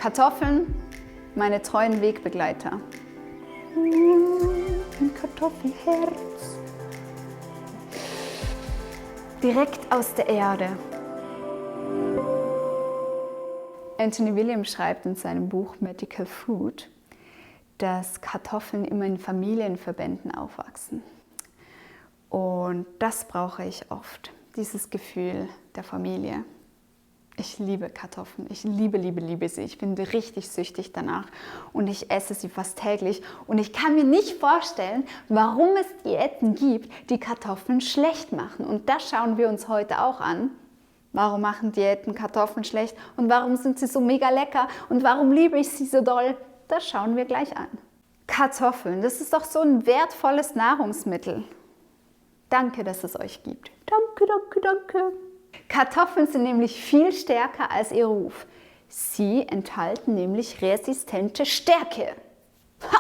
Kartoffeln, meine treuen Wegbegleiter. Ein Kartoffelherz. Direkt aus der Erde. Anthony Williams schreibt in seinem Buch Medical Food, dass Kartoffeln immer in Familienverbänden aufwachsen. Und das brauche ich oft, dieses Gefühl der Familie. Ich liebe Kartoffeln, ich liebe sie. Ich bin richtig süchtig danach und ich esse sie fast täglich. Und ich kann mir nicht vorstellen, warum es Diäten gibt, die Kartoffeln schlecht machen. Und das schauen wir uns heute auch an. Warum machen Diäten Kartoffeln schlecht und warum sind sie so mega lecker und warum liebe ich sie so doll? Das schauen wir gleich an. Kartoffeln, das ist doch so ein wertvolles Nahrungsmittel. Danke, dass es euch gibt. Danke. Kartoffeln sind nämlich viel stärker als ihr Ruf. Sie enthalten nämlich resistente Stärke. Ha!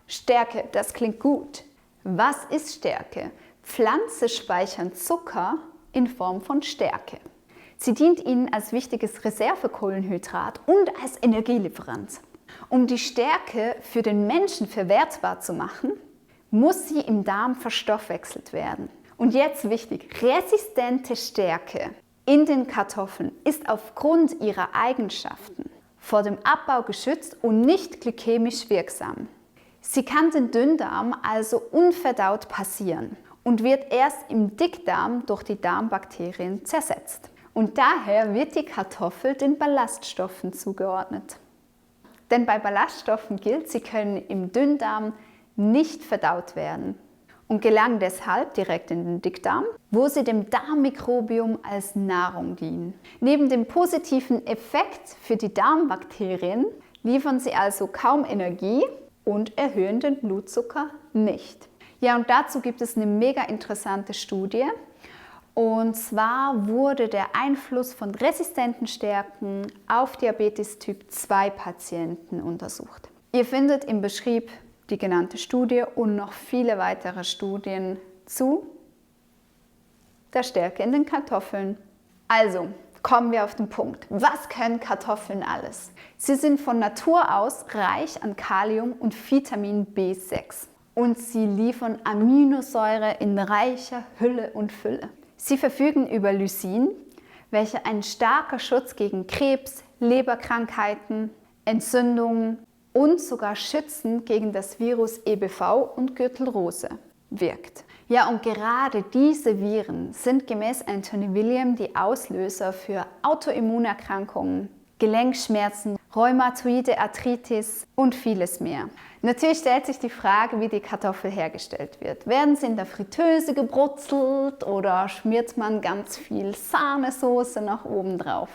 Stärke, das klingt gut. Was ist Stärke? Pflanzen speichern Zucker in Form von Stärke. Sie dient ihnen als wichtiges Reservekohlenhydrat und als Energielieferant. Um die Stärke für den Menschen verwertbar zu machen, muss sie im Darm verstoffwechselt werden. Und jetzt wichtig, resistente Stärke in den Kartoffeln ist aufgrund ihrer Eigenschaften vor dem Abbau geschützt und nicht glykämisch wirksam. Sie kann den Dünndarm also unverdaut passieren und wird erst im Dickdarm durch die Darmbakterien zersetzt. Und daher wird die Kartoffel den Ballaststoffen zugeordnet. Denn bei Ballaststoffen gilt, sie können im Dünndarm nicht verdaut werden und gelangen deshalb direkt in den Dickdarm, wo sie dem Darmmikrobiom als Nahrung dienen. Neben dem positiven Effekt für die Darmbakterien liefern sie also kaum Energie und erhöhen den Blutzucker nicht. Ja, und dazu gibt es eine mega interessante Studie. Und zwar wurde der Einfluss von resistenten Stärken auf Diabetes Typ 2 Patienten untersucht. Ihr findet im Beschrieb die genannte Studie und noch viele weitere Studien zu der Stärke in den Kartoffeln. Also, kommen wir auf den Punkt. Was können Kartoffeln alles? Sie sind von Natur aus reich an Kalium und Vitamin B6 und sie liefern Aminosäure in reicher Hülle und Fülle. Sie verfügen über Lysin, welche ein starker Schutz gegen Krebs, Leberkrankheiten, Entzündungen und sogar schützend gegen das Virus EBV und Gürtelrose wirkt. Ja, und gerade diese Viren sind gemäß Anthony Williams die Auslöser für Autoimmunerkrankungen, Gelenkschmerzen, rheumatoide Arthritis und vieles mehr. Natürlich stellt sich die Frage, wie die Kartoffel hergestellt wird. Werden sie in der Fritteuse gebrutzelt oder schmiert man ganz viel Sahnesoße nach oben drauf?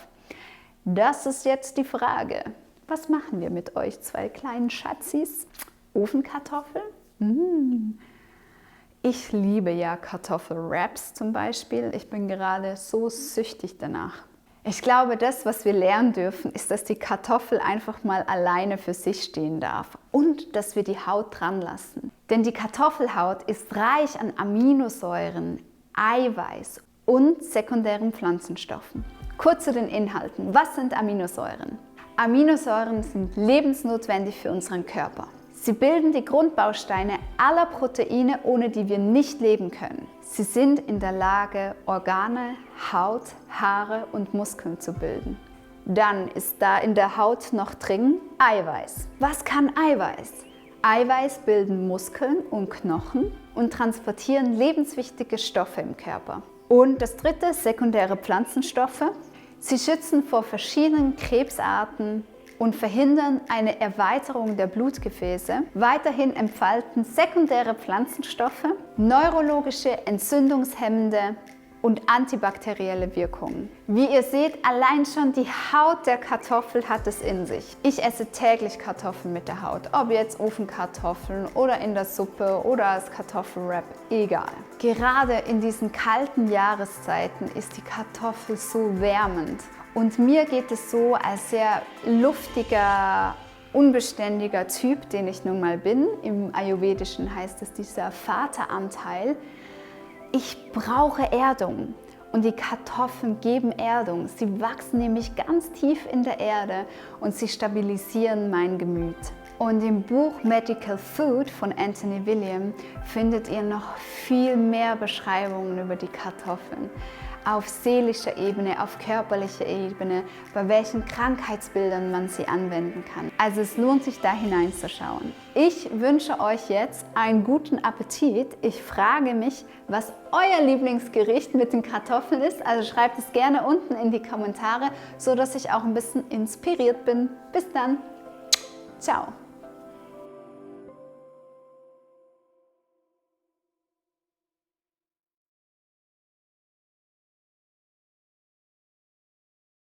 Das ist jetzt die Frage. Was machen wir mit euch zwei kleinen Schatzis? Ofenkartoffeln? Ich liebe ja Kartoffelwraps zum Beispiel. Ich bin gerade so süchtig danach. Ich glaube, das, was wir lernen dürfen, ist, dass die Kartoffel einfach mal alleine für sich stehen darf und dass wir die Haut dran lassen. Denn die Kartoffelhaut ist reich an Aminosäuren, Eiweiß und sekundären Pflanzenstoffen. Kurz zu den Inhalten. Was sind Aminosäuren? Aminosäuren sind lebensnotwendig für unseren Körper. Sie bilden die Grundbausteine aller Proteine, ohne die wir nicht leben können. Sie sind in der Lage, Organe, Haut, Haare und Muskeln zu bilden. Dann ist da in der Haut noch drin Eiweiß. Was kann Eiweiß? Eiweiß bilden Muskeln und Knochen und transportieren lebenswichtige Stoffe im Körper. Und das dritte, sekundäre Pflanzenstoffe. Sie schützen vor verschiedenen Krebsarten und verhindern eine Erweiterung der Blutgefäße. Weiterhin entfalten sekundäre Pflanzenstoffe neurologische, entzündungshemmende und antibakterielle Wirkungen. Wie ihr seht, allein schon die Haut der Kartoffel hat es in sich. Ich esse täglich Kartoffeln mit der Haut, ob jetzt Ofenkartoffeln oder in der Suppe oder als Kartoffelwrap, egal. Gerade in diesen kalten Jahreszeiten ist die Kartoffel so wärmend. Und mir geht es so als sehr luftiger, unbeständiger Typ, den ich nun mal bin. Im Ayurvedischen heißt es dieser Vateranteil. Ich brauche Erdung Und die Kartoffeln geben Erdung. Sie wachsen nämlich ganz tief in der Erde und sie stabilisieren mein Gemüt. Und im Buch Medical Food von Anthony William findet ihr noch viel mehr Beschreibungen über die Kartoffeln. Auf seelischer Ebene, auf körperlicher Ebene, bei welchen Krankheitsbildern man sie anwenden kann. Also es lohnt sich, da hineinzuschauen. Ich wünsche euch jetzt einen guten Appetit. Ich frage mich, was euer Lieblingsgericht mit den Kartoffeln ist. Also schreibt es gerne unten in die Kommentare, sodass ich auch ein bisschen inspiriert bin. Bis dann. Ciao.